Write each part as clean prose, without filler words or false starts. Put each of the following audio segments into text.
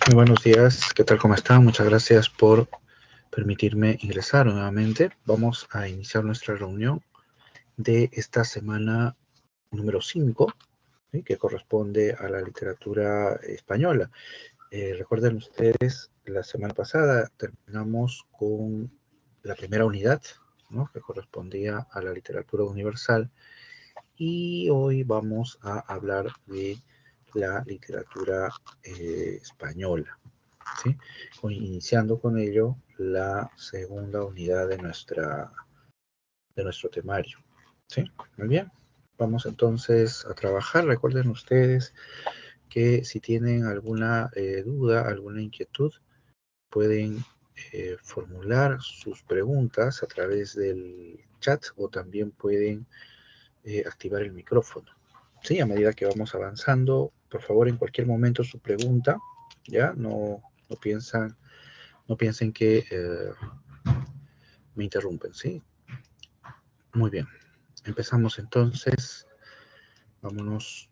Muy buenos días, ¿qué tal? ¿Cómo están? Muchas gracias por permitirme ingresar nuevamente. Vamos a iniciar nuestra reunión de esta semana número 5, ¿sí? Que corresponde a la literatura española. Recuerden ustedes, la semana pasada terminamos con la primera unidad, ¿no? Que correspondía a la literatura universal, y hoy vamos a hablar de la literatura española. ¿Sí? Iniciando con ello la segunda unidad de nuestro temario. ¿Sí? Muy bien. Vamos entonces a trabajar. Recuerden ustedes que si tienen alguna duda, alguna inquietud, pueden formular sus preguntas a través del chat o también pueden activar el micrófono. ¿Sí? A medida que vamos avanzando, por favor, en cualquier momento su pregunta, ¿ya? No piensen que me interrumpen, ¿sí? Muy bien. Empezamos entonces. Vámonos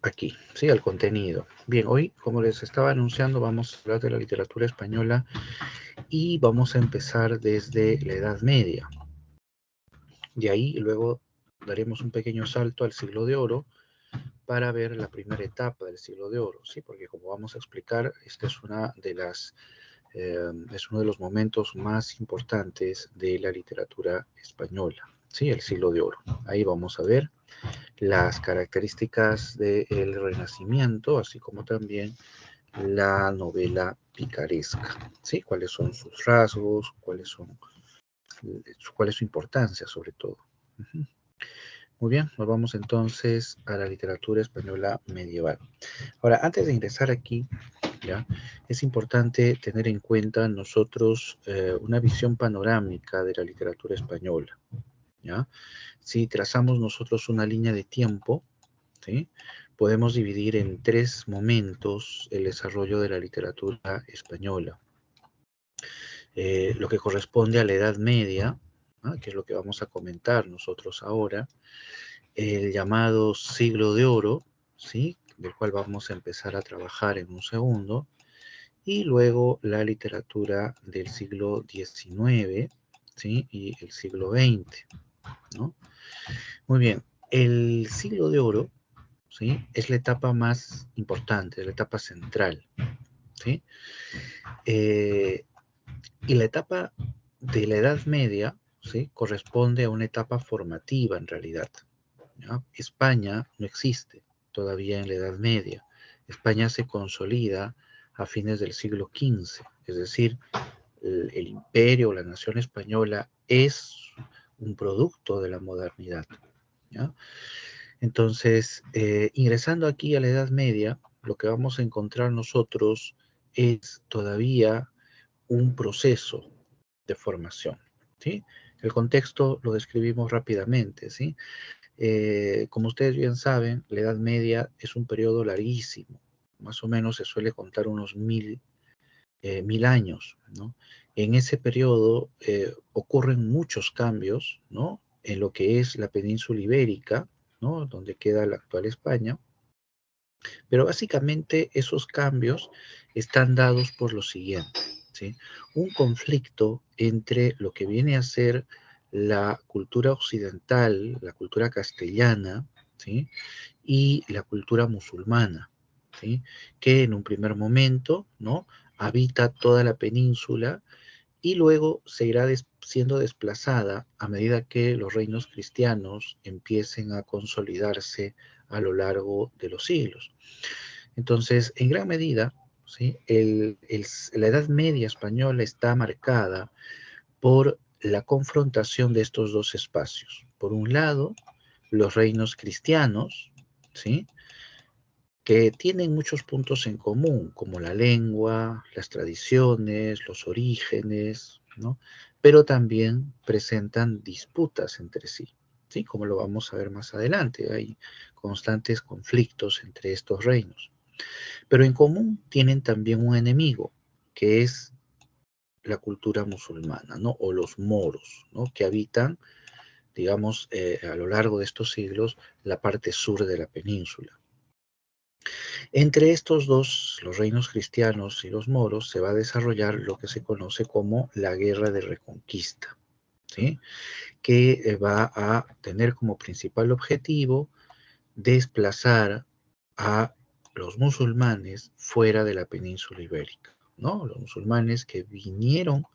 aquí, ¿sí? Al contenido. Bien, hoy, como les estaba anunciando, vamos a hablar de la literatura española y vamos a empezar desde la Edad Media. De ahí, luego, daremos un pequeño salto al Siglo de Oro para ver la primera etapa del Siglo de Oro, ¿sí? Porque como vamos a explicar, esta es es uno de los momentos más importantes de la literatura española, ¿sí? El Siglo de Oro. Ahí vamos a ver las características del Renacimiento, así como también la novela picaresca, ¿sí? Cuáles son sus rasgos, cuál es su importancia sobre todo. Muy bien, nos vamos entonces a la literatura española medieval. Ahora, antes de ingresar aquí, ¿ya? Es importante tener en cuenta nosotros una visión panorámica de la literatura española, ¿ya? Si trazamos nosotros una línea de tiempo, ¿sí? Podemos dividir en tres momentos el desarrollo de la literatura española. Lo que corresponde a la Edad Media, ¿no? Que es lo que vamos a comentar nosotros ahora, el llamado Siglo de Oro, ¿sí? Del cual vamos a empezar a trabajar en un segundo, y luego la literatura del siglo XIX, ¿sí? Y el siglo XX, ¿no? Muy bien, el siglo de oro, ¿sí? Es la etapa más importante, la etapa central, ¿sí? Eh, y la etapa de la Edad Media, ¿sí? Corresponde a una etapa formativa en realidad, ¿ya? España no existe todavía en la Edad Media. España se consolida a fines del siglo XV, es decir, el imperio, la nación española es un producto de la modernidad, ¿ya? Entonces, ingresando aquí a la Edad Media, lo que vamos a encontrar nosotros es todavía un proceso de formación, ¿sí? El contexto lo describimos rápidamente, ¿sí? Como ustedes bien saben, la Edad Media es un periodo larguísimo, más o menos se suele contar unos 1000 años, ¿no? En ese periodo ocurren muchos cambios, ¿no? En lo que es la península ibérica, ¿no? Donde queda la actual España, pero básicamente esos cambios están dados por lo siguiente, ¿sí? Un conflicto entre lo que viene a ser la cultura occidental, la cultura castellana, ¿sí? Y la cultura musulmana, ¿sí? Que en un primer momento, ¿no? Habita toda la península y luego se irá siendo desplazada a medida que los reinos cristianos empiecen a consolidarse a lo largo de los siglos. Entonces, en gran medida, ¿sí? La Edad Media española está marcada por la confrontación de estos dos espacios. Por un lado, los reinos cristianos, ¿sí? Que tienen muchos puntos en común, como la lengua, las tradiciones, los orígenes, ¿no? Pero también presentan disputas entre sí, ¿sí? Como lo vamos a ver más adelante, hay constantes conflictos entre estos reinos. Pero en común tienen también un enemigo, que es la cultura musulmana, ¿no? O los moros, ¿no? Que habitan, digamos, a lo largo de estos siglos, la parte sur de la península. Entre estos dos, los reinos cristianos y los moros, se va a desarrollar lo que se conoce como la Guerra de Reconquista, ¿sí? Que va a tener como principal objetivo desplazar a los musulmanes fuera de la península ibérica, ¿no? Los musulmanes que vinieron,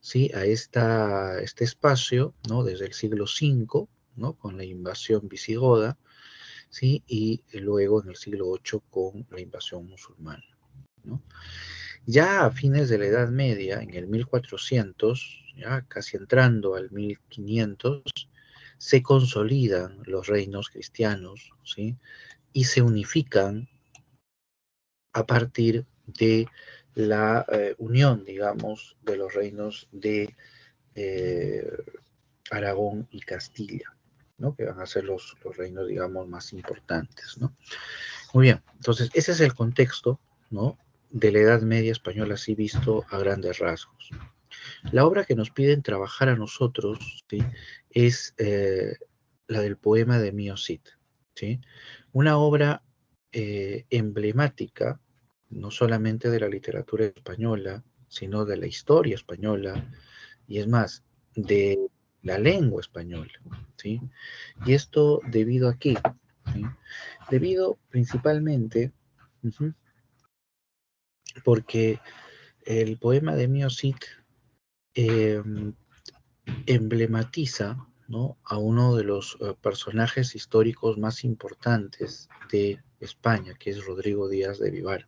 ¿sí? a este espacio, ¿no? Desde el siglo V, ¿no? Con la invasión visigoda, ¿sí? Y luego en el siglo VIII con la invasión musulmana, ¿no? Ya a fines de la Edad Media, en el 1400, ya casi entrando al 1500, se consolidan los reinos cristianos, ¿sí? Y se unifican a partir de la unión, digamos, de los reinos de eh, Aragón y Castilla, ¿no? Que van a ser los reinos, digamos, más importantes, ¿no? Muy bien, entonces ese es el contexto, ¿no? De la Edad Media española, así visto a grandes rasgos. La obra que nos piden trabajar a nosotros, ¿sí? Es la del poema de Mio Cid, ¿sí? Una obra emblemática, no solamente de la literatura española, sino de la historia española, y es más, de la lengua española, ¿sí? Y esto debido a qué, ¿sí? Debido principalmente, uh-huh, porque el poema de Mio Cid eh, emblematiza, ¿no? A uno de los personajes históricos más importantes de España, que es Rodrigo Díaz de Vivar.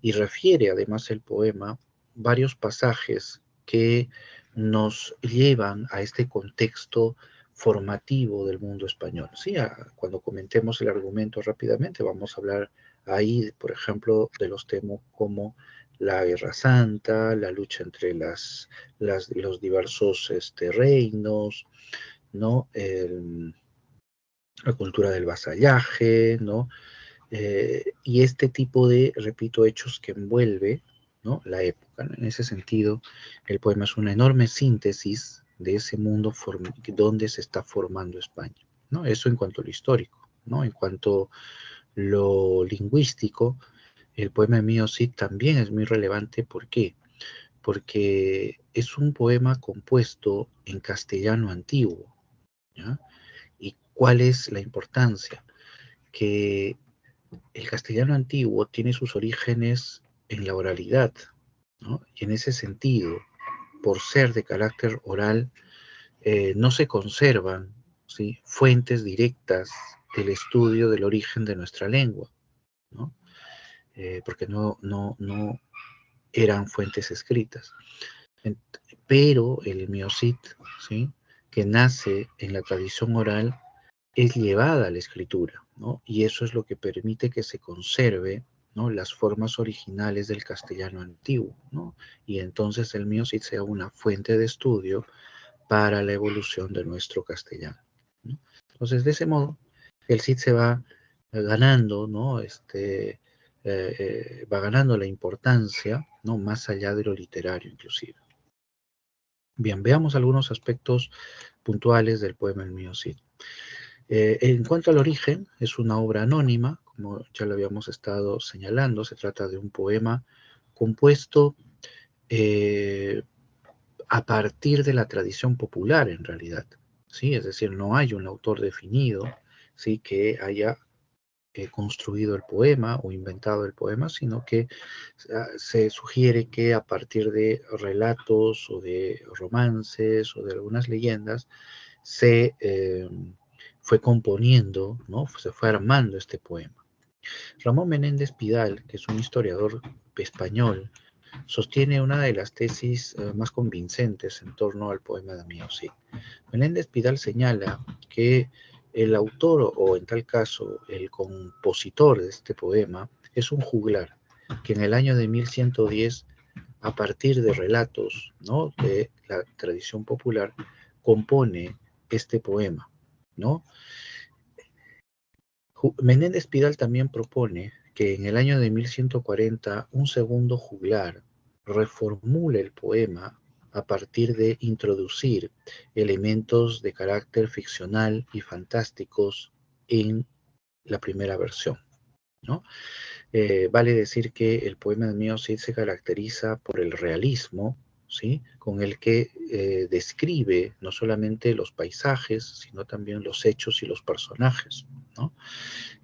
Y refiere además el poema varios pasajes que nos llevan a este contexto formativo del mundo español. Sí, cuando comentemos el argumento rápidamente, vamos a hablar ahí, por ejemplo, de los temas como la Guerra Santa, la lucha entre los diversos reinos, ¿no? La cultura del vasallaje, ¿no? Y este tipo de, repito, hechos que envuelve, ¿no? La época, ¿no? En ese sentido, el poema es una enorme síntesis de ese mundo donde se está formando España, ¿no? Eso en cuanto a lo histórico, ¿no? En cuanto a lo lingüístico, el poema de Mio Cid también es muy relevante. ¿Por qué? Porque es un poema compuesto en castellano antiguo, ¿ya? ¿Y cuál es la importancia? Que el castellano antiguo tiene sus orígenes en la oralidad, ¿no? Y en ese sentido, por ser de carácter oral, no se conservan, ¿sí? Fuentes directas del estudio del origen de nuestra lengua, ¿no? Porque no eran fuentes escritas. Pero el miocid, ¿sí? Que nace en la tradición oral, es llevada a la escritura, ¿no? Y eso es lo que permite que se conserve, ¿no? Las formas originales del castellano antiguo, ¿no? Y entonces el mío sí sea una fuente de estudio para la evolución de nuestro castellano, ¿no? Entonces, de ese modo, el Cid se va ganando, ¿no? Va ganando la importancia, ¿no? Más allá de lo literario, inclusive. Bien, veamos algunos aspectos puntuales del poema El mío Cid. En cuanto al origen, es una obra anónima, como ya lo habíamos estado señalando. Se trata de un poema compuesto eh, a partir de la tradición popular, en realidad, ¿sí? Es decir, no hay un autor definido, ¿sí? Que haya construido el poema o inventado el poema, sino que se sugiere que a partir de relatos o de romances o de algunas leyendas se fue componiendo, ¿no? Se fue armando este poema. Ramón Menéndez Pidal, que es un historiador español, sostiene una de las tesis más convincentes en torno al poema de Amío Cid. Menéndez Pidal señala que el autor, o en tal caso el compositor de este poema, es un juglar que en el año de 1110, a partir de relatos, ¿no? De la tradición popular, compone este poema, ¿no? Menéndez Pidal también propone que en el año de 1140 un segundo juglar reformule el poema a partir de introducir elementos de carácter ficcional y fantásticos en la primera versión, ¿no? Vale decir que el poema de Mio Cid se caracteriza por el realismo, ¿sí? Con el que describe no solamente los paisajes, sino también los hechos y los personajes, ¿no?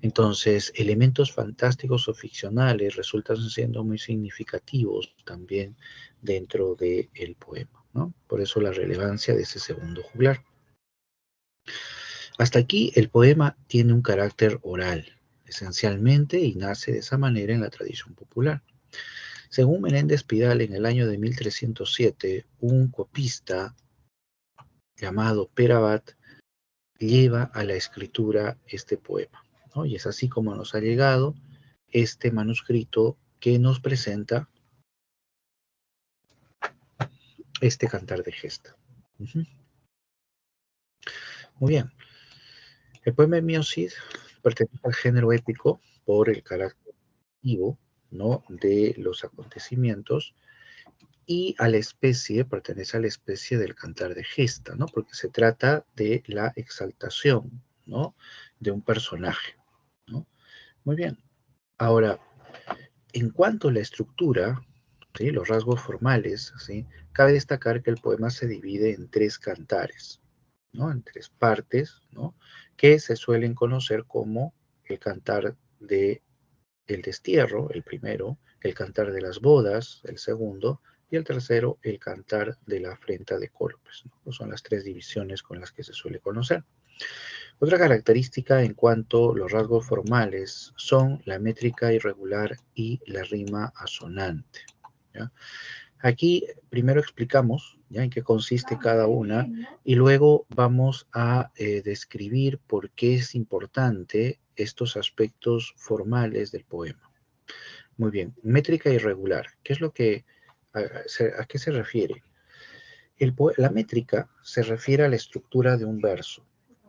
Entonces, elementos fantásticos o ficcionales resultan siendo muy significativos también dentro del poema, ¿no? Por eso la relevancia de ese segundo juglar. Hasta aquí el poema tiene un carácter oral, esencialmente, y nace de esa manera en la tradición popular. Según Menéndez Pidal, en el año de 1307, un copista llamado Perabat lleva a la escritura este poema, ¿no? Y es así como nos ha llegado este manuscrito que nos presenta este cantar de gesta. Uh-huh. Muy bien. El poema de Mio Cid pertenece al género épico por el carácter vivo, ¿no?, de los acontecimientos, y a la especie, pertenece a la especie del cantar de gesta, ¿no? Porque se trata de la exaltación, ¿no?, de un personaje, ¿no? Muy bien. Ahora, en cuanto a la estructura, ¿sí?, los rasgos formales, ¿sí?, cabe destacar que el poema se divide en tres cantares, ¿no?, en tres partes, ¿no?, que se suelen conocer como el cantar de el destierro, el primero, el cantar de las bodas, el segundo, y el tercero, el cantar de la afrenta de Cólopes, ¿no? Son las tres divisiones con las que se suele conocer. Otra característica en cuanto a los rasgos formales son la métrica irregular y la rima asonante, ¿ya? Aquí primero explicamos, ¿ya?, en qué consiste cada una, y luego vamos a describir por qué es importante estos aspectos formales del poema. Muy bien, métrica irregular. ¿Qué es lo que, a qué se refiere? La métrica se refiere a la estructura de un verso,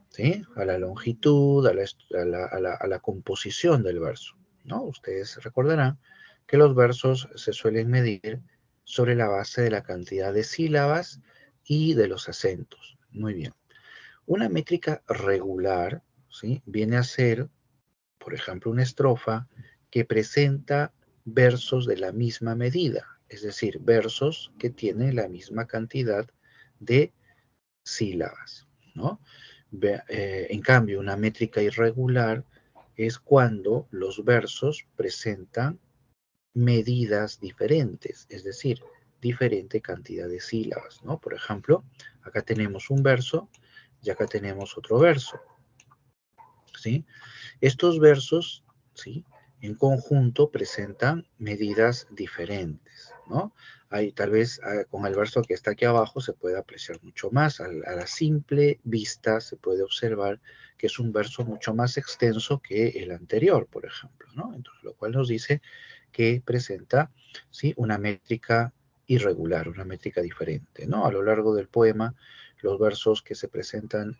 ¿sí?, a la longitud, a la composición del verso, ¿no? Ustedes recordarán que los versos se suelen medir sobre la base de la cantidad de sílabas y de los acentos. Muy bien. Una métrica regular, ¿sí?, viene a ser, por ejemplo, una estrofa que presenta versos de la misma medida, es decir, versos que tienen la misma cantidad de sílabas, ¿no? En cambio, una métrica irregular es cuando los versos presentan medidas diferentes, es decir, diferente cantidad de sílabas, ¿no? Por ejemplo, acá tenemos un verso y acá tenemos otro verso, ¿sí? Estos versos, ¿sí?, en conjunto presentan medidas diferentes, ¿no? Hay, tal vez con el verso que está aquí abajo se puede apreciar mucho más. A la simple vista se puede observar que es un verso mucho más extenso que el anterior, por ejemplo, ¿no? Entonces, lo cual nos dice que presenta, ¿sí?, una métrica irregular, una métrica diferente, ¿no? A lo largo del poema, los versos que se presentan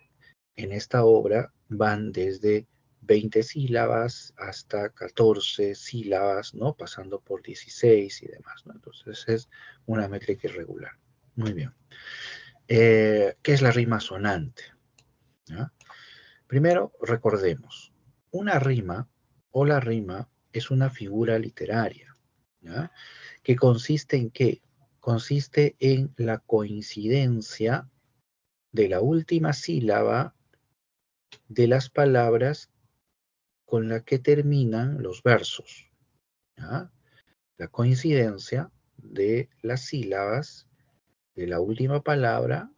en esta obra van desde 20 sílabas hasta 14 sílabas, ¿no?, pasando por 16 y demás, ¿no? Entonces es una métrica irregular. Muy bien. ¿Qué es la rima sonante? ¿Ya? Primero, recordemos, una rima o la rima es una figura literaria, ¿ya?, que consiste en ¿qué? Consiste en la coincidencia de la última sílaba de las palabras con la que terminan los versos, ¿ya? La coincidencia de las sílabas de la última palabra,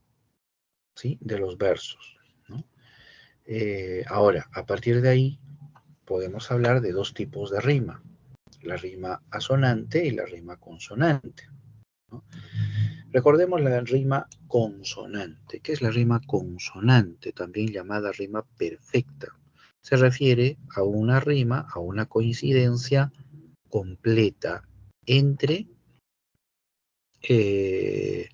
¿sí?, de los versos, ¿no? Ahora, a partir de ahí, podemos hablar de dos tipos de rima: la rima asonante y la rima consonante, ¿no? Recordemos la rima consonante. ¿Qué es la rima consonante? También llamada rima perfecta. Se refiere a una rima, a una coincidencia completa entre, eh,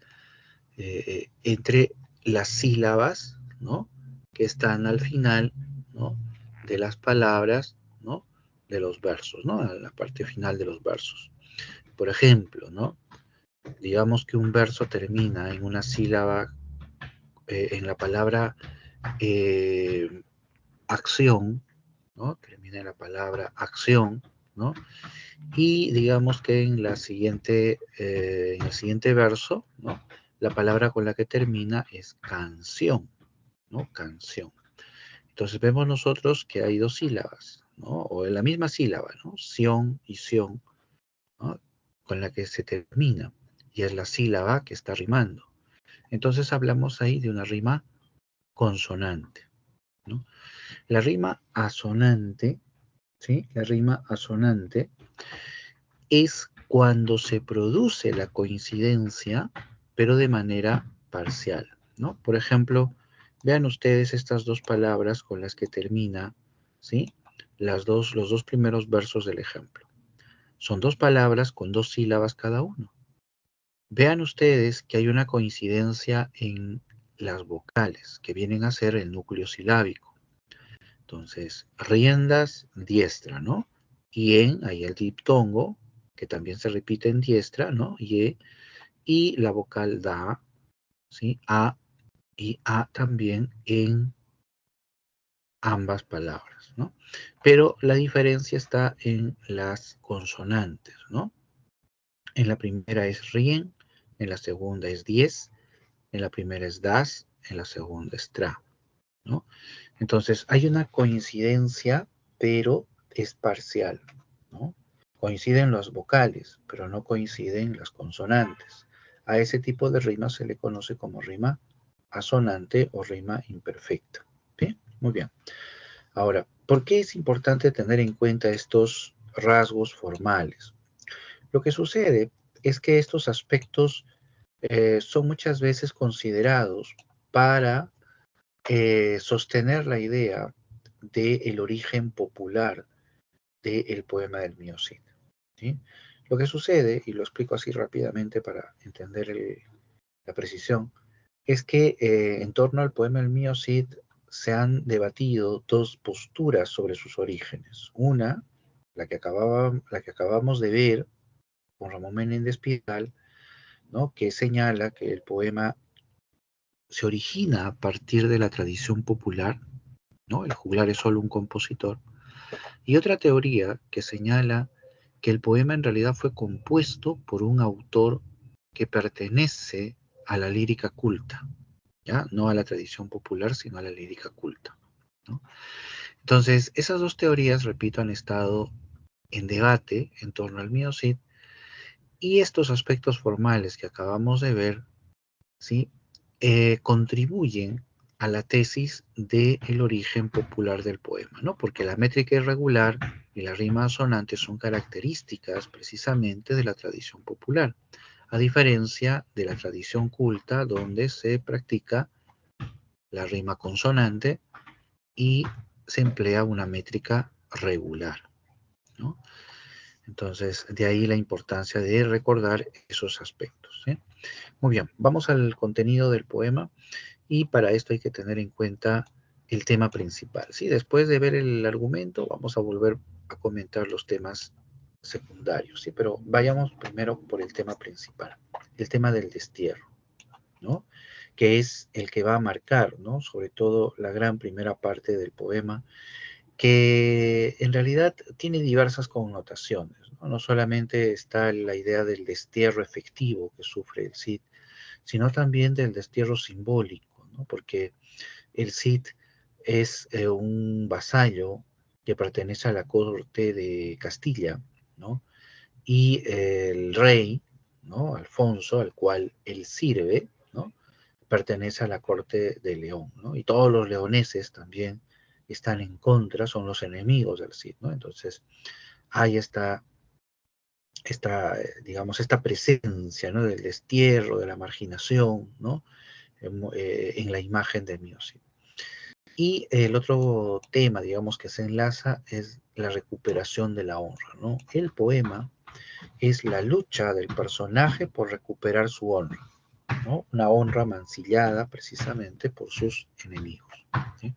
entre las sílabas, ¿no?, que están al final, ¿no?, de las palabras, ¿no?, de los versos, ¿no?, en la parte final de los versos. Por ejemplo, ¿no?, digamos que un verso termina en una sílaba, en la palabra acción, ¿no? Termina en la palabra acción, ¿no? Y digamos que en el siguiente verso, ¿no? La palabra con la que termina es canción, ¿no? Canción. Entonces vemos nosotros que hay dos sílabas, ¿no? O en la misma sílaba, ¿no? Sion y sion, ¿no? Con la que se termina. Y es la sílaba que está rimando. Entonces hablamos ahí de una rima consonante, ¿no? La rima asonante, ¿sí? La rima asonante es cuando se produce la coincidencia, pero de manera parcial, ¿no? Por ejemplo, vean ustedes estas dos palabras con las que termina, ¿sí? Los dos primeros versos del ejemplo. Son dos palabras con dos sílabas cada uno. Vean ustedes que hay una coincidencia en las vocales, que vienen a ser el núcleo silábico. Entonces, riendas, diestra, ¿no? Y ahí el diptongo, que también se repite en diestra, ¿no? Y la vocal da, ¿sí? A y A también en ambas palabras, ¿no? Pero la diferencia está en las consonantes, ¿no? En la primera es rien, en la segunda es diez, en la primera es das, en la segunda es tra, ¿no? Entonces, hay una coincidencia, pero es parcial, ¿no? Coinciden las vocales, pero no coinciden las consonantes. A ese tipo de rima se le conoce como rima asonante o rima imperfecta. ¿Sí? Muy bien. Ahora, ¿por qué es importante tener en cuenta estos rasgos formales? Lo que sucede es que estos aspectos son muchas veces considerados para sostener la idea del origen popular del poema del Mío Cid, ¿sí? Lo que sucede, y lo explico así rápidamente para entender la precisión, es que en torno al poema del Mío Cid se han debatido dos posturas sobre sus orígenes. Una, la que acabamos de ver con Ramón Menéndez Pidal, ¿no? Que señala que el poema se origina a partir de la tradición popular, ¿no? El juglar es solo un compositor. Y otra teoría que señala que el poema en realidad fue compuesto por un autor que pertenece a la lírica culta, ¿ya? No a la tradición popular, sino a la lírica culta, ¿no? Entonces, esas dos teorías, repito, han estado en debate en torno al Mío Cid, y estos aspectos formales que acabamos de ver, ¿sí? Contribuyen a la tesis del origen popular del poema, ¿no? Porque la métrica irregular y la rima asonante son características precisamente de la tradición popular, a diferencia de la tradición culta donde se practica la rima consonante y se emplea una métrica regular, ¿no? Entonces, de ahí la importancia de recordar esos aspectos, ¿sí? Muy bien, vamos al contenido del poema. Y para esto hay que tener en cuenta el tema principal, ¿sí? Después de ver el argumento, vamos a volver a comentar los temas secundarios, ¿sí? Pero vayamos primero por el tema principal, el tema del destierro, ¿no? Que es el que va a marcar, ¿no? Sobre todo la gran primera parte del poema, que en realidad tiene diversas connotaciones, ¿no? No solamente está la idea del destierro efectivo que sufre el Cid, sino también del destierro simbólico, ¿no? Porque el Cid es un vasallo que pertenece a la corte de Castilla, ¿no? Y el rey, ¿no? Alfonso, al cual él sirve, ¿no? Pertenece a la corte de León, ¿no? Y todos los leoneses también están en contra, son los enemigos del Cid, ¿no? Entonces, hay digamos, esta presencia, ¿no? Del destierro, de la marginación, ¿no? En la imagen de Miosi. Y el otro tema, digamos, que se enlaza es la recuperación de la honra, ¿no? El poema es la lucha del personaje por recuperar su honra, ¿no? Una honra mancillada precisamente por sus enemigos, ¿sí?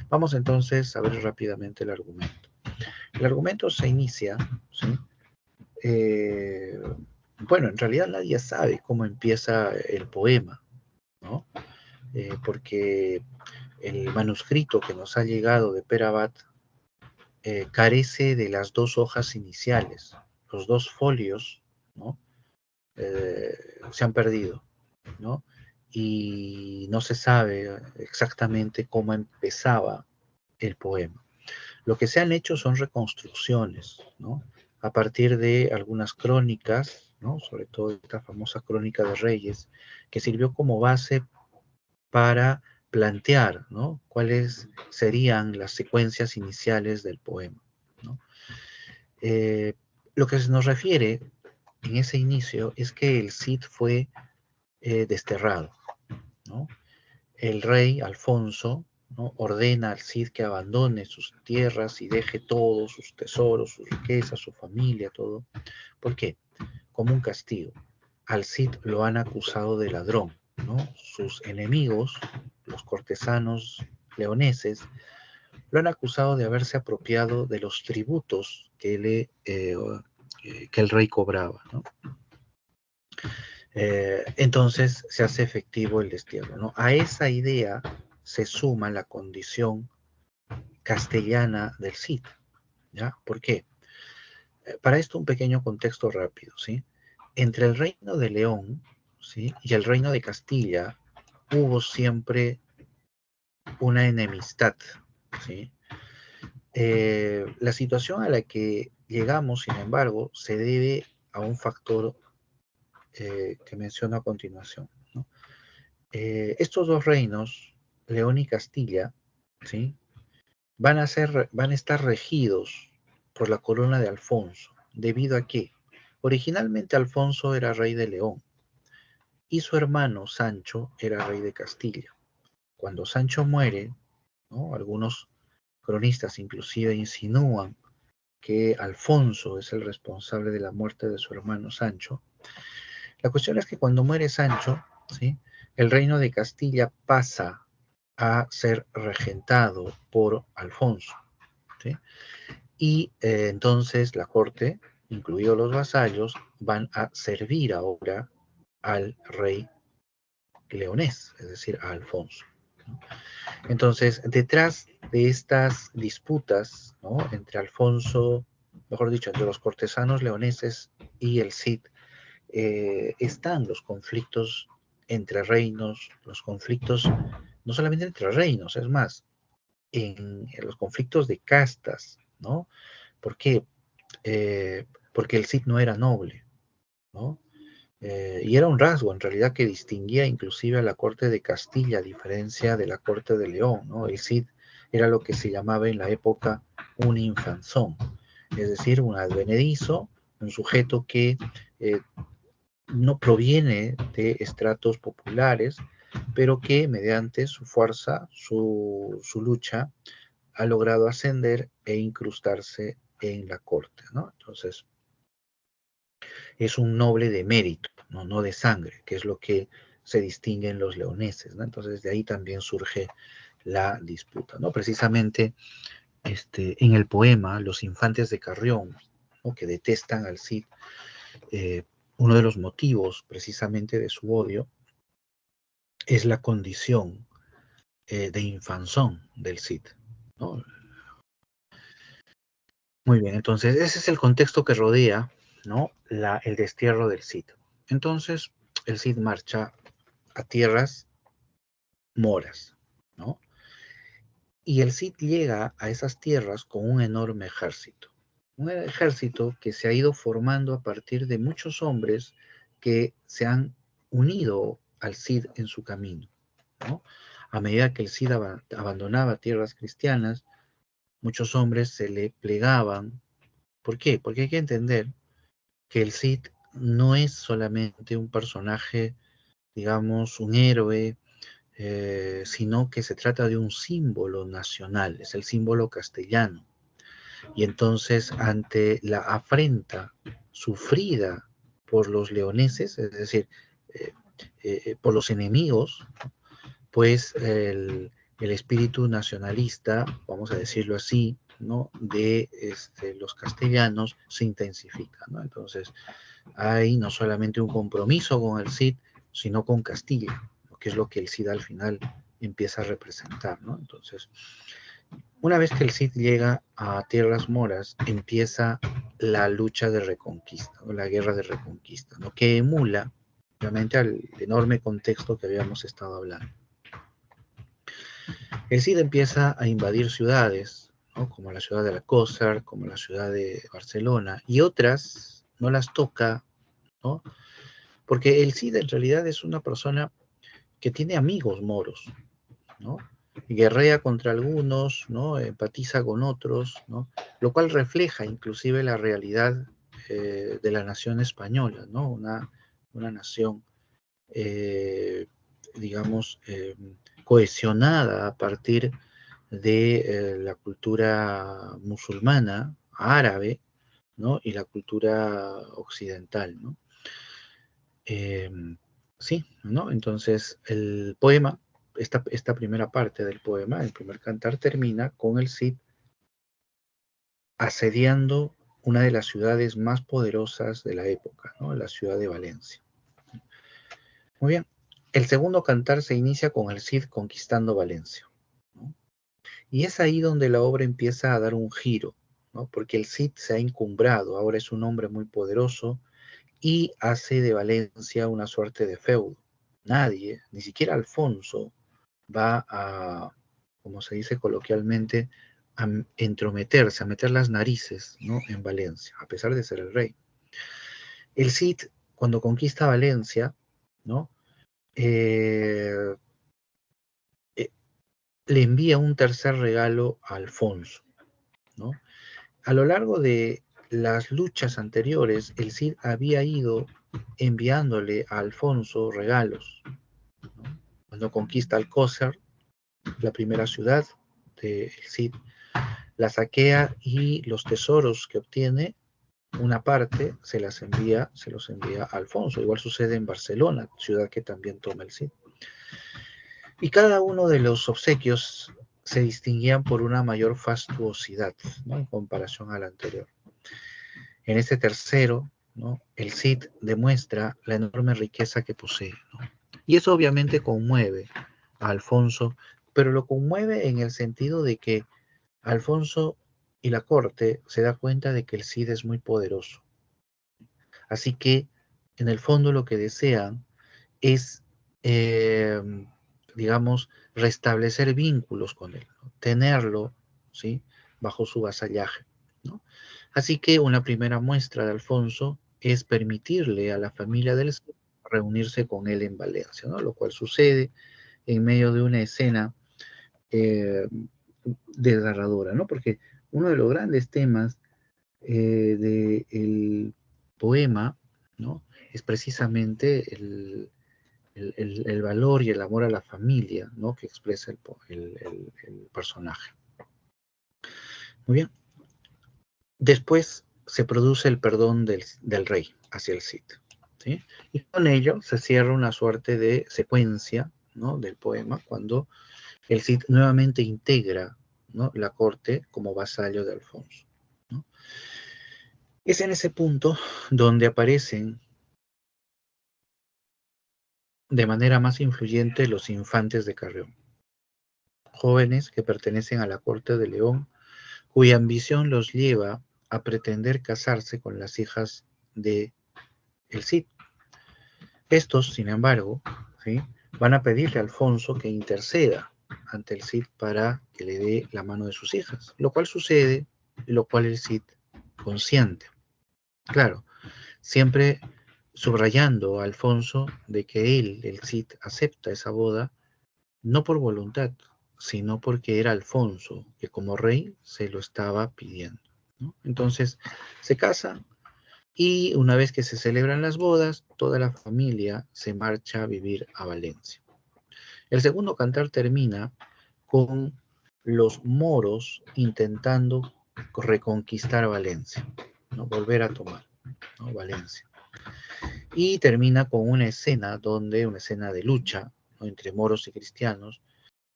Vamos entonces a ver rápidamente el argumento. El argumento se inicia, ¿sí? Eh, bueno, en realidad nadie sabe cómo empieza el poema, ¿no? Porque el manuscrito que nos ha llegado de Perabat carece de las dos hojas iniciales. Los dos folios, ¿no? Se han perdido, ¿no? Y no se sabe exactamente cómo empezaba el poema. Lo que se han hecho son reconstrucciones, ¿no? A partir de algunas crónicas, ¿no? Sobre todo esta famosa Crónica de Reyes, que sirvió como base para plantear, ¿no? Cuáles serían las secuencias iniciales del poema, ¿no? Lo que se nos refiere en ese inicio es que el Cid fue desterrado, ¿no? El rey Alfonso, ¿no? Ordena al Cid que abandone sus tierras y deje todos sus tesoros, sus riquezas, su familia, todo. ¿Por qué? Como un castigo. Al Cid lo han acusado de ladrón, ¿no? Sus enemigos, los cortesanos leoneses, lo han acusado de haberse apropiado de los tributos que el rey cobraba, ¿no? Entonces se hace efectivo el destierro, ¿no? A esa idea se suma la condición castellana del Cid, ¿ya? ¿Por qué? Para esto un pequeño contexto rápido, ¿sí? Entre el reino de León, ¿sí? Y el reino de Castilla hubo siempre una enemistad, ¿sí? La situación a la que llegamos, sin embargo, se debe a un factor que menciono a continuación, ¿no? Estos dos reinos, León y Castilla, ¿sí? Van a estar regidos por la corona de Alfonso, debido a que originalmente Alfonso era rey de León y su hermano Sancho era rey de Castilla. Cuando Sancho muere, ¿no? Algunos cronistas inclusive insinúan que Alfonso es el responsable de la muerte de su hermano Sancho. La cuestión es que cuando muere Sancho, ¿sí? El reino de Castilla pasa a ser regentado por Alfonso, ¿sí? Y entonces la corte, incluidos los vasallos, van a servir ahora al rey leonés, es decir, a Alfonso, ¿no? Entonces, detrás de estas disputas, ¿no? Entre Alfonso, mejor dicho, entre los cortesanos leoneses y el Cid, están los conflictos entre reinos, los conflictos no solamente entre reinos, es más, en los conflictos de castas, ¿no? ¿Por qué? Porque el Cid no era noble, ¿no? Y era un rasgo en realidad que distinguía inclusive a la corte de Castilla, a diferencia de la corte de León, ¿no? El Cid era lo que se llamaba en la época un infanzón, es decir, un advenedizo, un sujeto que no proviene de estratos populares, pero que mediante su fuerza, su lucha, ha logrado ascender e incrustarse en la corte, ¿no? Entonces, es un noble de mérito, ¿no? No de sangre, que es lo que se distingue en los leoneses, ¿no? Entonces, de ahí también surge la disputa, ¿no? Precisamente en el poema, los infantes de Carrión, ¿no? Que detestan al Cid, uno de los motivos precisamente de su odio es la condición de infanzón del Cid, ¿no? Muy bien, entonces ese es el contexto que rodea, ¿no? El destierro del Cid. Entonces, el Cid marcha a tierras moras, ¿no? Y el Cid llega a esas tierras con un enorme ejército. Un ejército que se ha ido formando a partir de muchos hombres que se han unido al Cid en su camino, ¿no? A medida que el Cid abandonaba tierras cristianas, muchos hombres se le plegaban. ¿Por qué? Porque hay que entender que el Cid no es solamente un personaje, digamos, un héroe, sino que se trata de un símbolo nacional, es el símbolo castellano. Y entonces, ante la afrenta sufrida por los leoneses, es decir, eh, por los enemigos, pues el espíritu nacionalista, vamos a decirlo así, ¿no? De los castellanos se intensifica, ¿no? Entonces, hay no solamente un compromiso con el Cid, sino con Castilla, que es lo que el Cid al final empieza a representar, ¿no? Entonces, Una vez que el Cid llega a tierras moras, empieza la lucha de reconquista, o la guerra de reconquista, ¿no? Que emula, obviamente, al enorme contexto que habíamos estado hablando. El Cid empieza a invadir ciudades, ¿no? Como la ciudad de Alcózar, como la ciudad de Barcelona, y otras no las toca, ¿no? Porque el Cid en realidad es una persona que tiene amigos moros, ¿no? Guerrea contra algunos, ¿no? Empatiza con otros, ¿no? Lo cual refleja inclusive la realidad de la nación española, ¿no? Una nación, eh, digamos, cohesionada a partir de la cultura musulmana, árabe, ¿no? Y la cultura occidental, ¿no? Eh, sí, ¿no? Entonces, el poema, esta primera parte del poema, el primer cantar, termina con el Cid asediando una de las ciudades más poderosas de la época, ¿no? La ciudad de Valencia. Muy bien. El segundo cantar se inicia con el Cid conquistando Valencia, ¿no? Y es ahí donde la obra empieza a dar un giro, ¿no? Porque el Cid se ha encumbrado, ahora es un hombre muy poderoso y hace de Valencia una suerte de feudo. Nadie, ni siquiera Alfonso, va a, como se dice coloquialmente, a entrometerse, a meter las narices, ¿no? En Valencia, a pesar de ser el rey. El Cid, cuando conquista Valencia, ¿no? Eh, eh, le envía un tercer regalo a Alfonso, ¿no? A lo largo de las luchas anteriores, el Cid había ido enviándole a Alfonso regalos, ¿no? Cuando conquista Alcózar, la primera ciudad del Cid, la saquea y los tesoros que obtiene, una parte se los envía a Alfonso. Igual sucede en Barcelona, ciudad que también toma el Cid. Y cada uno de los obsequios se distinguían por una mayor fastuosidad, ¿no? En comparación al anterior. En este tercero, ¿no? El Cid demuestra la enorme riqueza que posee, ¿no? Y eso obviamente conmueve a Alfonso, pero lo conmueve en el sentido de que Alfonso y la corte se da cuenta de que el Cid es muy poderoso. Así que, en el fondo, lo que desean es, eh, digamos, restablecer vínculos con él, ¿no? Tenerlo, ¿sí? Bajo su vasallaje, ¿no? Así que una primera muestra de Alfonso es permitirle a la familia del Cid reunirse con él en Valencia, ¿no? Lo cual sucede en medio de una escena eh, desgarradora, ¿no? Porque uno de los grandes temas del poema, ¿no? Es precisamente el valor y el amor a la familia, ¿no? Que expresa el personaje. Muy bien. Después se produce el perdón del rey hacia el Cid, ¿sí? Y con ello se cierra una suerte de secuencia, ¿no? Del poema, cuando el Cid nuevamente integra, ¿no? La corte como vasallo de Alfonso, ¿no? Es en ese punto donde aparecen de manera más influyente los infantes de Carrión, jóvenes que pertenecen a la corte de León, cuya ambición los lleva a pretender casarse con las hijas de el Cid. Estos, sin embargo, ¿sí? Van a pedirle a Alfonso que interceda ante el Cid para que le dé la mano de sus hijas, lo cual sucede, lo cual el Cid consiente. Claro, siempre subrayando a Alfonso de que él, el Cid, acepta esa boda no por voluntad, sino porque era Alfonso, que como rey se lo estaba pidiendo, ¿no? Entonces se casa y una vez que se celebran las bodas, toda la familia se marcha a vivir a Valencia. El segundo cantar termina con los moros intentando reconquistar Valencia, ¿no? Volver a tomar, ¿no? Valencia. Y termina con una escena una escena de lucha, ¿no? Entre moros y cristianos,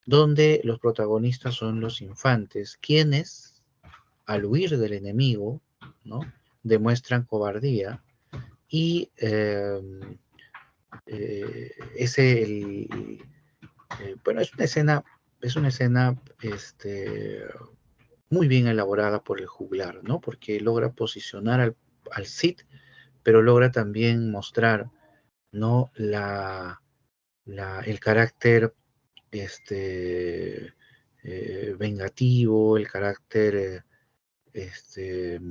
donde los protagonistas son los infantes, quienes, al huir del enemigo, ¿no? Demuestran cobardía y ese, bueno, es una escena, muy bien elaborada por el juglar, ¿no? Porque logra posicionar al Cid, pero logra también mostrar, ¿no? El carácter este, vengativo, el carácter este,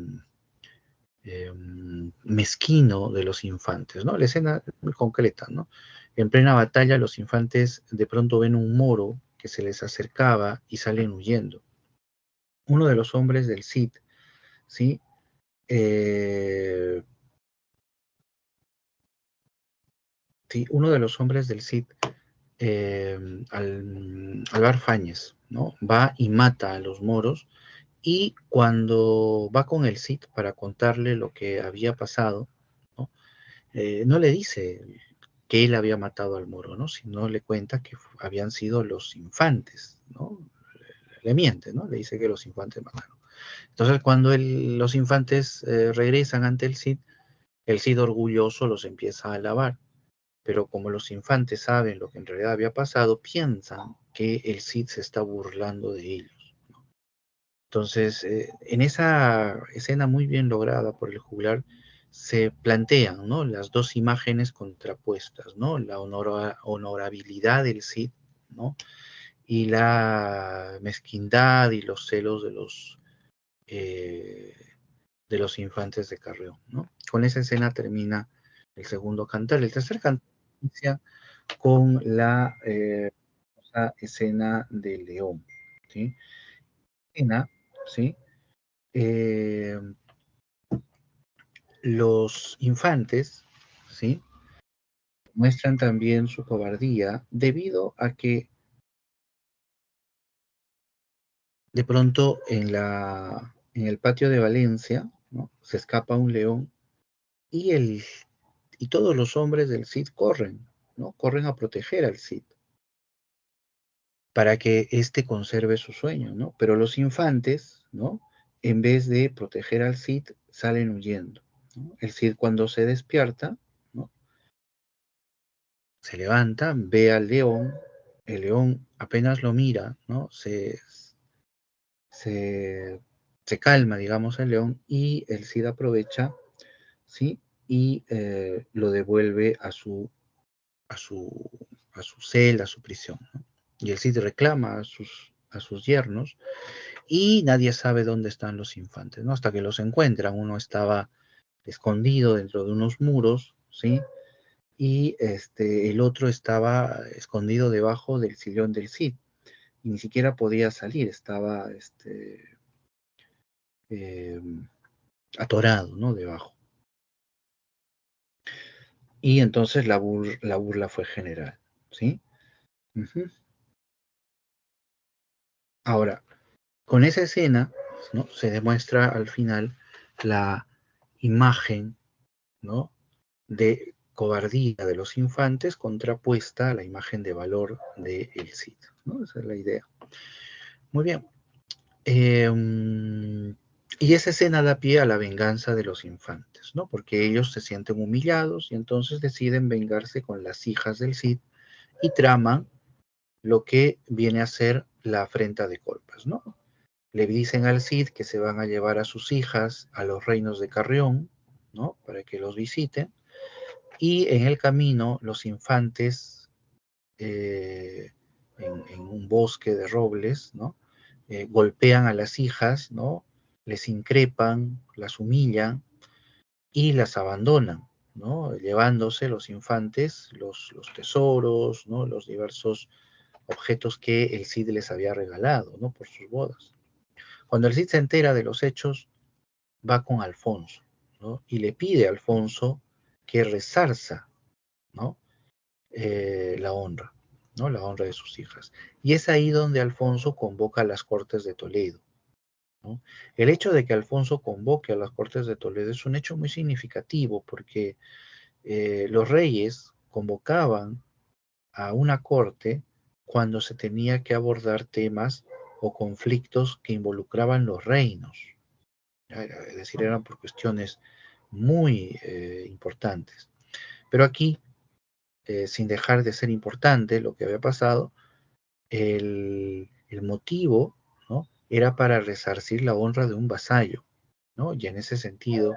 mezquino de los infantes, ¿no? La escena es muy concreta, ¿no? En plena batalla, los infantes de pronto ven un moro que se les acercaba y salen huyendo. Uno de los hombres del Cid, ¿sí? Eh, sí, uno de los hombres del Cid, Alvar Fáñez, ¿no? Va y mata a los moros y cuando va con el Cid para contarle lo que había pasado, ¿no? No le dice que él había matado al moro, ¿no? Sino le cuenta que habían sido los infantes, ¿no? Le miente, ¿no? Le dice que los infantes mataron. Entonces, cuando los infantes regresan ante el Cid orgulloso los empieza a alabar. Pero como los infantes saben lo que en realidad había pasado, piensan que el Cid se está burlando de ellos. Entonces, en esa escena muy bien lograda por el juglar, se plantean, ¿no? Las dos imágenes contrapuestas, ¿no? La honorabilidad del Cid, ¿no? Y la mezquindad y los celos eh, de los infantes de Carrión, ¿no? Con esa escena termina el segundo cantar. El tercer cantar inicia con la escena del león, ¿sí? Escena, ¿sí? Eh, los infantes, ¿sí? Muestran también su cobardía debido a que de pronto en el patio de Valencia, ¿no? Se escapa un león y, y todos los hombres del Cid corren, ¿no? Corren a proteger al Cid para que éste conserve su sueño, ¿no? Pero los infantes, ¿no? En vez de proteger al Cid, salen huyendo, ¿no? El Cid cuando se despierta, ¿no? Se levanta, ve al león, el león apenas lo mira, ¿no? Se, se calma, digamos, el león y el Cid aprovecha, ¿sí? Y lo devuelve a su, a su celda, a su prisión, ¿no? Y el Cid reclama a sus yernos y nadie sabe dónde están los infantes, ¿no? Hasta que los encuentran. Uno estaba escondido dentro de unos muros, ¿sí? Y el otro estaba escondido debajo del sillón del Cid. Y ni siquiera podía salir, estaba eh, atorado, ¿no? Debajo. Y entonces la burla fue general, ¿sí? Ujú. Ahora, con esa escena, ¿no? Se demuestra al final la imagen, ¿no? De cobardía de los infantes contrapuesta a la imagen de valor de el Cid, ¿no? Esa es la idea. Muy bien. Eh, y esa escena da pie a la venganza de los infantes, ¿no? Porque ellos se sienten humillados y entonces deciden vengarse con las hijas del Cid y traman lo que viene a ser la afrenta de Colpas, ¿no? Le dicen al Cid que se van a llevar a sus hijas a los reinos de Carrión, ¿no? Para que los visiten. Y en el camino, los infantes, en un bosque de robles, ¿no? Golpean a las hijas, ¿no? Les increpan, las humillan y las abandonan, ¿no? Llevándose los infantes los tesoros, ¿no? Los diversos objetos que el Cid les había regalado, ¿no? Por sus bodas. Cuando el Cid se entera de los hechos, va con Alfonso, ¿no? Y le pide a Alfonso que resarza, ¿no? La honra, ¿no? La honra de sus hijas. Y es ahí donde Alfonso convoca a las Cortes de Toledo, ¿no? El hecho de que Alfonso convoque a las Cortes de Toledo es un hecho muy significativo porque los reyes convocaban a una corte cuando se tenía que abordar temas o conflictos que involucraban los reinos. Es decir, eran por cuestiones muy importantes. Pero aquí, sin dejar de ser importante lo que había pasado, el motivo, ¿no? era para resarcir la honra de un vasallo, ¿no? Y en ese sentido,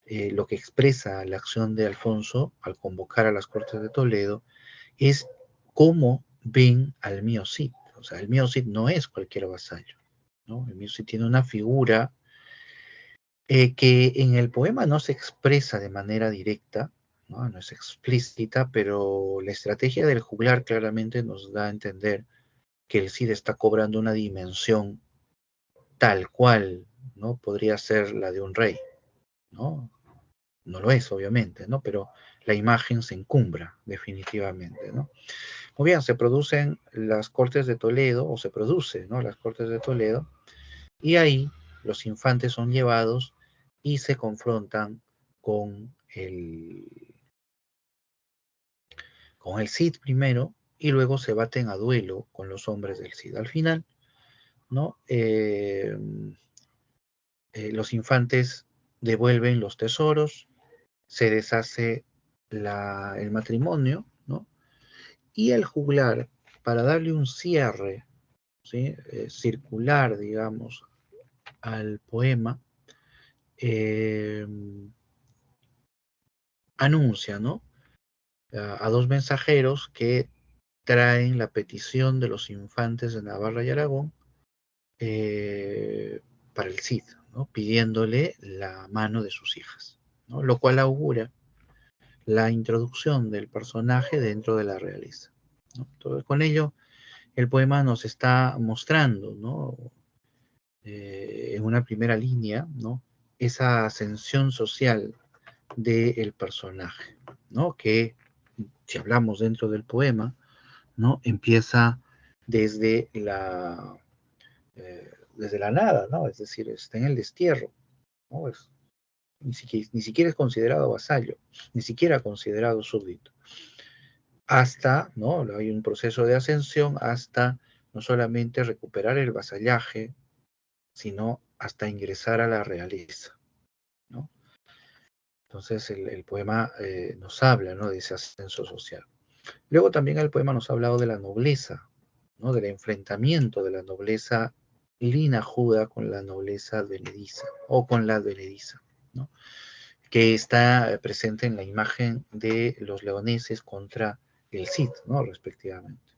lo que expresa la acción de Alfonso al convocar a las Cortes de Toledo es cómo ven al mío Cid. O sea, el mío Cid no es cualquier vasallo, ¿no? El mío Cid tiene una figura que en el poema no se expresa de manera directa, ¿no? No es explícita, pero la estrategia del juglar claramente nos da a entender que el Cid está cobrando una dimensión tal cual, ¿no? Podría ser la de un rey, ¿no? No lo es, obviamente, ¿no? Pero la imagen se encumbra, definitivamente, ¿no? Muy bien, se producen las Cortes de Toledo, o se produce, ¿no? Las Cortes de Toledo, y ahí los infantes son llevados y se confrontan con con el Cid primero, y luego se baten a duelo con los hombres del Cid. Al final, ¿no? Los infantes devuelven los tesoros, se deshace el matrimonio, ¿no? Y el juglar, para darle un cierre, ¿sí? Circular, digamos, al poema, eh, anuncia, ¿no? A dos mensajeros que traen la petición de los infantes de Navarra y Aragón eh, para el Cid, ¿no? Pidiéndole la mano de sus hijas, ¿no? Lo cual augura la introducción del personaje dentro de la realeza, ¿no? Entonces, con ello, el poema nos está mostrando, ¿no? En una primera línea, ¿no? Esa ascensión social del personaje, ¿no? Que, si hablamos dentro del poema, ¿no? Empieza desde desde la nada, ¿no? Es decir, está en el destierro, ¿no? Ni siquiera es considerado vasallo, ni siquiera considerado súbdito, hasta, ¿no? Hay un proceso de ascensión hasta no solamente recuperar el vasallaje, sino hasta ingresar a la realeza, ¿no? Entonces el poema nos habla, ¿no? De ese ascenso social. Luego también el poema nos ha hablado de la nobleza, ¿no? Del enfrentamiento de la nobleza linajuda con la nobleza advenediza, o con la advenediza, ¿no? Que está presente en la imagen de los leoneses contra el Cid, ¿no? Respectivamente.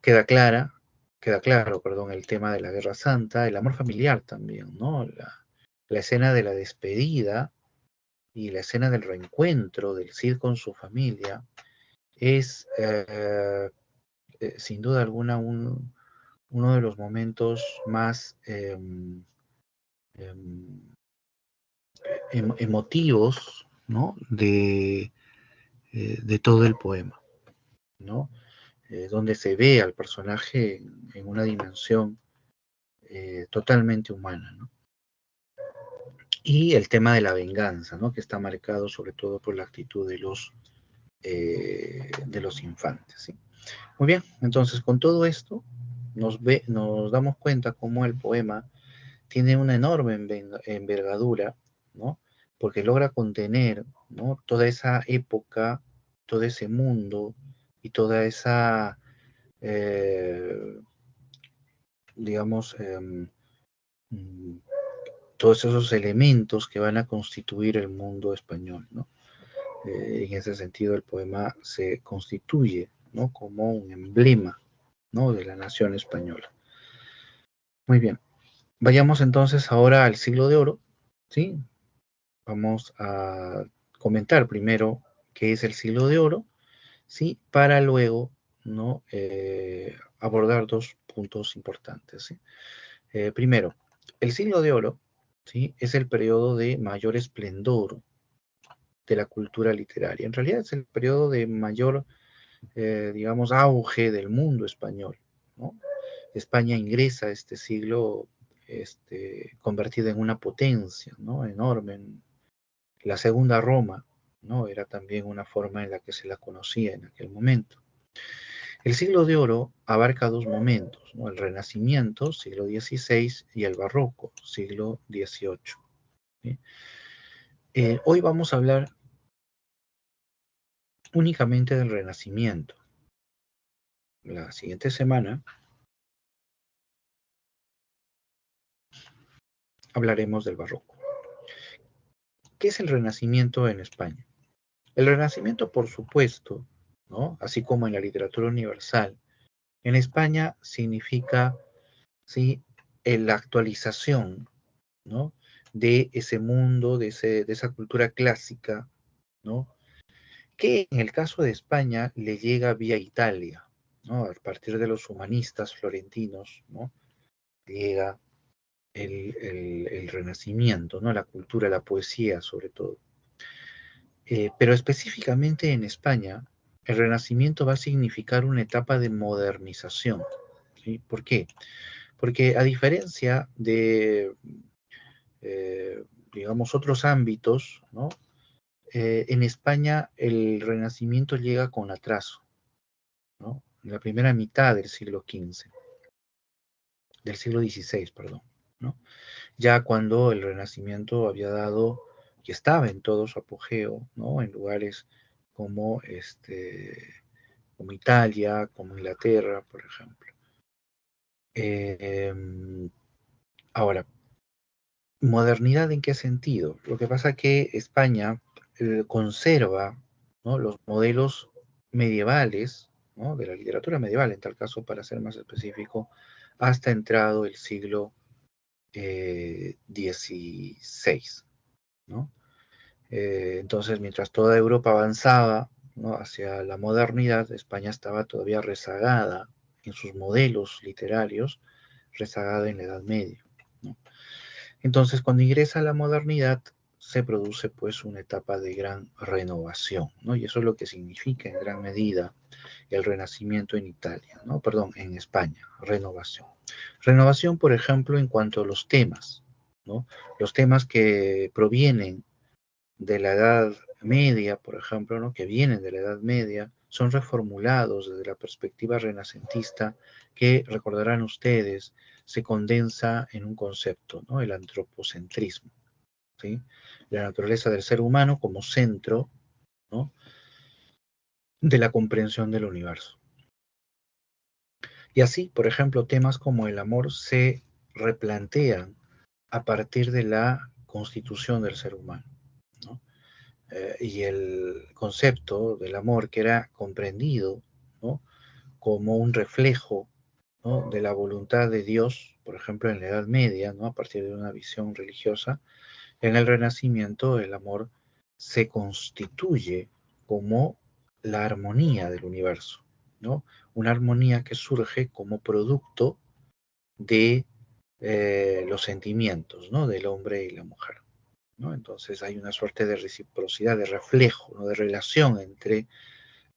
Queda clara, queda claro, perdón, el tema de la Guerra Santa, el amor familiar también, ¿no? La escena de la despedida y la escena del reencuentro del Cid con su familia es, sin duda alguna, uno de los momentos más emotivos, ¿no? De todo el poema, ¿no? Donde se ve al personaje en una dimensión totalmente humana, ¿no? Y el tema de la venganza, ¿no? Que está marcado sobre todo por la actitud de los infantes, ¿sí? Muy bien, entonces con todo esto nos damos cuenta cómo el poema tiene una enorme envergadura, ¿no? Porque logra contener, ¿no? Toda esa época, todo ese mundo y toda esa, eh, digamos, mm, todos esos elementos que van a constituir el mundo español, ¿no? En ese sentido, el poema se constituye, ¿no? Como un emblema, ¿no? De la nación española. Muy bien, vayamos entonces ahora al siglo de oro, ¿sí? Vamos a comentar primero qué es el siglo de oro, ¿sí? Para luego, ¿no? Abordar dos puntos importantes, ¿sí? Primero, el siglo de oro, ¿sí? Es el periodo de mayor esplendor de la cultura literaria. En realidad es el periodo de mayor, digamos, auge del mundo español, ¿no? España ingresa a este siglo convertida en una potencia, ¿no? Enorme. La segunda Roma, ¿no? Era también una forma en la que se la conocía en aquel momento. El siglo de oro abarca dos momentos, ¿no? El Renacimiento, siglo XVI, y el Barroco, siglo XVIII, ¿sí? Hoy vamos a hablar únicamente del Renacimiento. La siguiente semana hablaremos del barroco. ¿Qué es el Renacimiento en España? El Renacimiento, por supuesto, ¿no? Así como en la literatura universal, en España significa, ¿sí?, la actualización, ¿no?, de ese mundo, de esa cultura clásica, ¿no?, que en el caso de España le llega vía Italia, ¿no? A partir de los humanistas florentinos, ¿no?, llega el Renacimiento, ¿no?, la cultura, la poesía sobre todo. Pero específicamente en España, el Renacimiento va a significar una etapa de modernización, ¿sí? ¿Por qué? Porque a diferencia de, eh, digamos, otros ámbitos, ¿no?, en España el Renacimiento llega con atraso, ¿no?, en la primera mitad del siglo XV, del siglo XVI, perdón, ¿no? Ya cuando el Renacimiento había dado y estaba en todo su apogeo, ¿no?, en lugares como, como Italia, como Inglaterra, por ejemplo. Ahora, ¿modernidad en qué sentido? Lo que pasa es que España conserva, ¿no?, los modelos medievales, ¿no?, de la literatura medieval, en tal caso, para ser más específico, hasta entrado el siglo XVI, ¿no? Entonces, mientras toda Europa avanzaba, ¿no?, hacia la modernidad, España estaba todavía rezagada en sus modelos literarios, rezagada en la Edad Media, ¿no? Entonces, cuando ingresa a la modernidad, se produce pues una etapa de gran renovación, ¿no? Y eso es lo que significa en gran medida el Renacimiento en Italia, ¿no? Perdón, en España, renovación. Renovación, por ejemplo, en cuanto a los temas, ¿no? Los temas que provienen de la Edad Media, por ejemplo, ¿no?, que vienen de la Edad Media, son reformulados desde la perspectiva renacentista que, recordarán ustedes, se condensa en un concepto, ¿no?, el antropocentrismo, ¿sí? La naturaleza del ser humano como centro, ¿no?, de la comprensión del universo. Y así, por ejemplo, temas como el amor se replantean a partir de la constitución del ser humano, ¿no? Y el concepto del amor, que era comprendido, ¿no?, como un reflejo, ¿no?, de la voluntad de Dios, por ejemplo, en la Edad Media, ¿no?, a partir de una visión religiosa, en el Renacimiento el amor se constituye como la armonía del universo, ¿no? Una armonía que surge como producto de los sentimientos, ¿no?, del hombre y la mujer, ¿no? Entonces hay una suerte de reciprocidad, de reflejo, ¿no?, de relación entre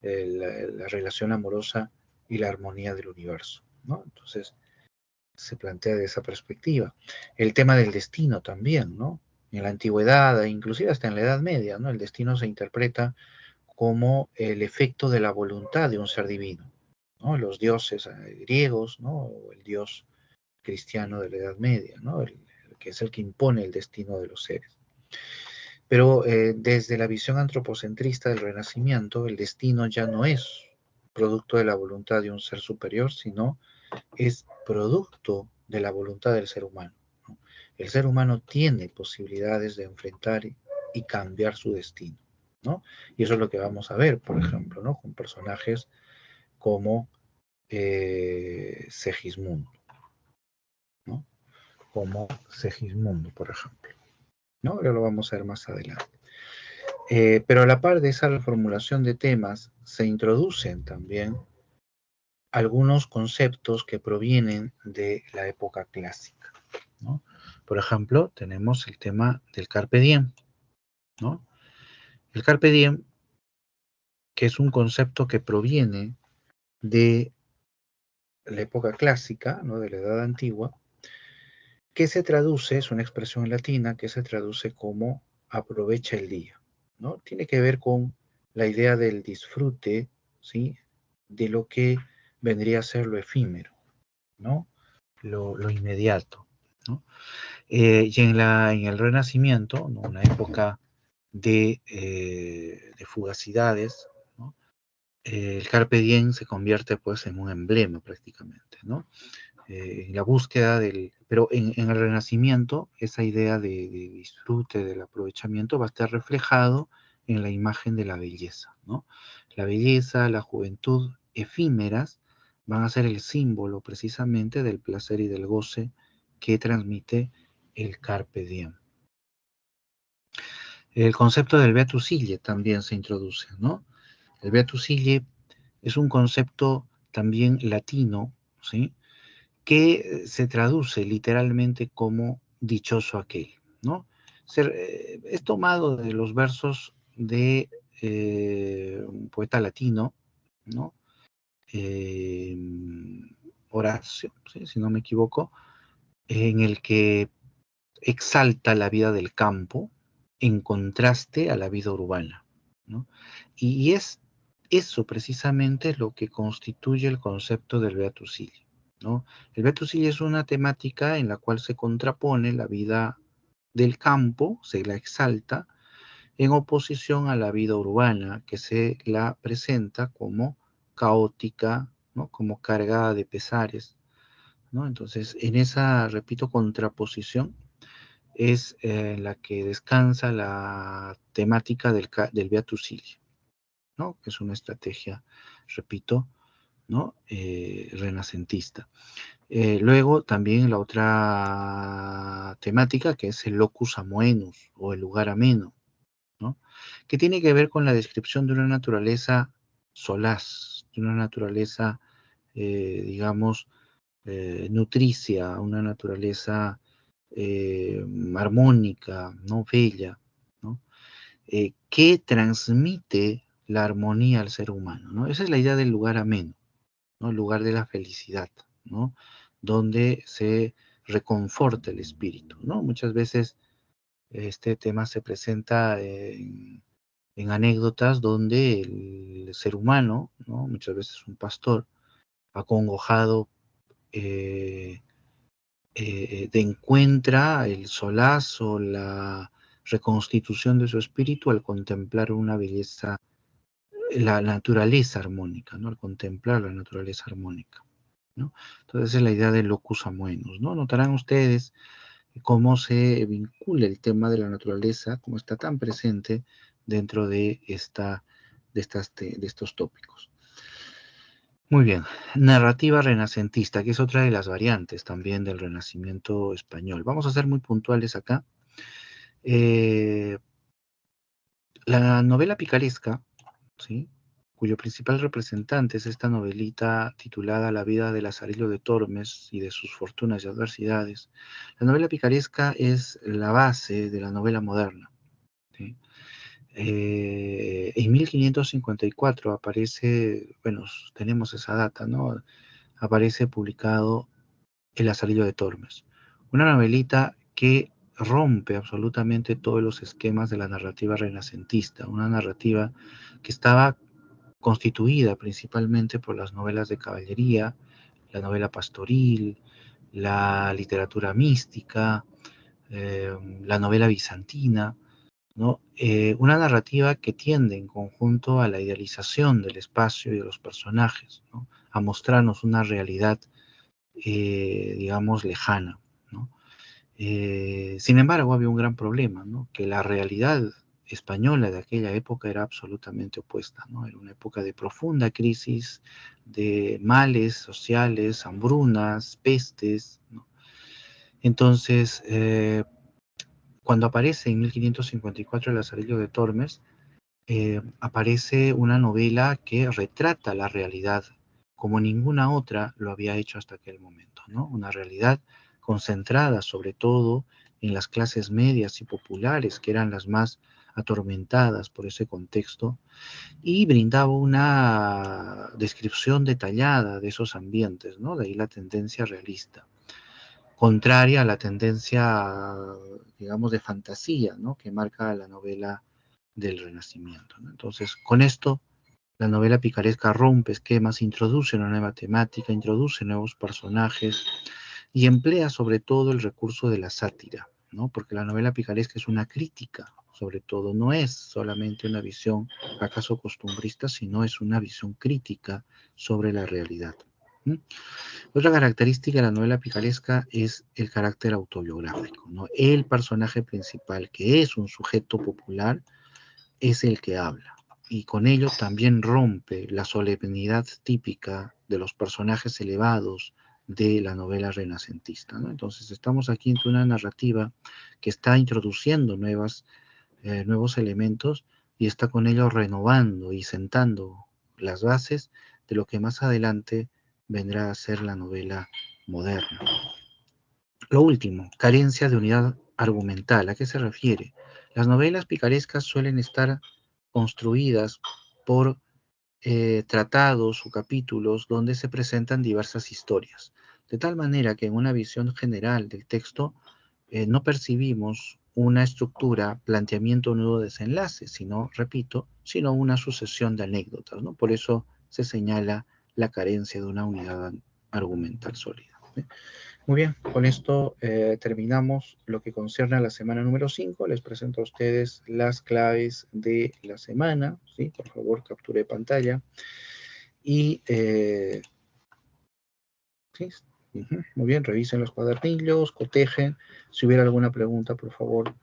la relación amorosa y la armonía del universo, ¿no? Entonces se plantea de esa perspectiva. El tema del destino también, ¿no? En la antigüedad, e inclusive hasta en la Edad Media, ¿no?, el destino se interpreta como el efecto de la voluntad de un ser divino, ¿no? Los dioses griegos, ¿no?, o el dios cristiano de la Edad Media, ¿no?, el que es el que impone el destino de los seres. Pero desde la visión antropocentrista del Renacimiento, el destino ya no es producto de la voluntad de un ser superior, sino es producto de la voluntad del ser humano, ¿no? El ser humano tiene posibilidades de enfrentar y cambiar su destino, ¿no? Y eso es lo que vamos a ver, por ejemplo, ¿no?, con personajes como Segismundo, ¿no? Como Segismundo, por ejemplo, ¿no? Ahora lo vamos a ver más adelante. Pero a la par de esa reformulación de temas, se introducen también algunos conceptos que provienen de la época clásica, ¿no? Por ejemplo, tenemos el tema del carpe diem, ¿no? El carpe diem, que es un concepto que proviene de la época clásica, ¿no?, de la Edad Antigua, que se traduce, es una expresión latina que se traduce como aprovecha el día, ¿no? Tiene que ver con la idea del disfrute, ¿sí?, de lo que vendría a ser lo efímero, ¿no?, lo inmediato, ¿no? Y en el Renacimiento, ¿no?, una época de fugacidades, ¿no?, el carpe diem se convierte pues en un emblema prácticamente, ¿no? en la búsqueda pero en el Renacimiento, esa idea de disfrute, del aprovechamiento, va a estar reflejado en la imagen de la belleza, ¿no? La belleza, la juventud efímeras van a ser el símbolo precisamente del placer y del goce que transmite el Carpe Diem. El concepto del Beatus Ille también se introduce, ¿no? El Beatus Ille es un concepto también latino, ¿sí?, que se traduce literalmente como dichoso aquel, ¿no? Es tomado de los versos de un poeta latino, ¿no? Eh, Horacio, ¿sí?, si no me equivoco, en el que exalta la vida del campo en contraste a la vida urbana, ¿no? Y es eso precisamente lo que constituye el concepto del Beatus Ille, ¿no? El Beatus Ille es una temática en la cual se contrapone la vida del campo, se la exalta, en oposición a la vida urbana, que se la presenta como caótica, ¿no?, como cargada de pesares, ¿no? Entonces, en esa, repito, contraposición es la que descansa la temática del Beatus Ille, ¿no?, que es una estrategia, repito, ¿no?, renacentista. Luego también la otra temática, que es el locus amoenus, o el lugar ameno, ¿no?, que tiene que ver con la descripción de una naturaleza solaz, de una naturaleza, digamos, nutricia, una naturaleza armónica, ¿no?, bella, ¿no?, que transmite la armonía al ser humano, ¿no? Esa es la idea del lugar ameno, ¿no?, el lugar de la felicidad, ¿no?, donde se reconforta el espíritu, ¿no? Muchas veces este tema se presenta en anécdotas donde el ser humano, ¿no?, muchas veces un pastor, acongojado, encuentra el solaz o la reconstitución de su espíritu al contemplar una belleza, la naturaleza armónica, ¿no?, al contemplar la naturaleza armónica, ¿no? Entonces es la idea de locus amoenus, ¿no? Notarán ustedes cómo se vincula el tema de la naturaleza, cómo está tan presente dentro de estos tópicos. Muy bien, narrativa renacentista, que es otra de las variantes también del Renacimiento español. Vamos a ser muy puntuales acá. La novela picaresca, ¿sí?, cuyo principal representante es esta novelita titulada La vida de Lazarillo de Tormes y de sus fortunas y adversidades. La novela picaresca es la base de la novela moderna, ¿sí? En 1554 aparece, bueno, tenemos esa data, ¿no?, aparece publicado El Lazarillo de Tormes, una novelita que rompe absolutamente todos los esquemas de la narrativa renacentista, una narrativa que estaba constituida principalmente por las novelas de caballería, la novela pastoril, la literatura mística, la novela bizantina, ¿no? Una narrativa que tiende en conjunto a la idealización del espacio y de los personajes, ¿no?, a mostrarnos una realidad, digamos, lejana, ¿no? Sin embargo, había un gran problema, ¿no?, que la realidad española de aquella época era absolutamente opuesta, ¿no? Era una época de profunda crisis, de males sociales, hambrunas, pestes, ¿no? Entonces, cuando aparece en 1554 El Lazarillo de Tormes, aparece una novela que retrata la realidad como ninguna otra lo había hecho hasta aquel momento, ¿no? Una realidad concentrada sobre todo en las clases medias y populares, que eran las más atormentadas por ese contexto, y brindaba una descripción detallada de esos ambientes, ¿no? De ahí la tendencia realista, contraria a la tendencia, digamos, de fantasía, ¿no?, que marca la novela del Renacimiento, ¿no? Entonces, con esto, la novela picaresca rompe esquemas, introduce una nueva temática, introduce nuevos personajes y emplea sobre todo el recurso de la sátira, ¿no? Porque la novela picaresca es una crítica, sobre todo, no es solamente una visión acaso costumbrista, sino es una visión crítica sobre la realidad. Ujú. Otra característica de la novela picaresca es el carácter autobiográfico, ¿no? El personaje principal, que es un sujeto popular, es el que habla. Y con ello también rompe la solemnidad típica de los personajes elevados de la novela renacentista, ¿no? Entonces estamos aquí ante una narrativa que está introduciendo nuevos elementos y está con ello renovando y sentando las bases de lo que más adelante vendrá a ser la novela moderna. Lo último, carencia de unidad argumental. ¿A qué se refiere? Las novelas picarescas suelen estar construidas por tratados o capítulos donde se presentan diversas historias, de tal manera que en una visión general del texto no percibimos una estructura, planteamiento, nudo, desenlace, sino, repito, sino una sucesión de anécdotas, ¿no? Por eso se señala la carencia de una unidad argumental sólida. ¿Sí? Muy bien, con esto terminamos lo que concierne a la semana número 5. Les presento a ustedes las claves de la semana, ¿sí? Por favor, capture pantalla. Y, sí, muy bien, revisen los cuadernillos, cotejen. Si hubiera alguna pregunta, por favor,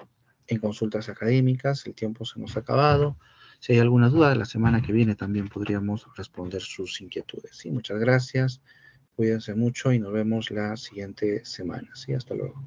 en consultas académicas, el tiempo se nos ha acabado. Si hay alguna duda, la semana que viene también podríamos responder sus inquietudes. ¿Sí? Muchas gracias, cuídense mucho y nos vemos la siguiente semana. ¿Sí? Hasta luego.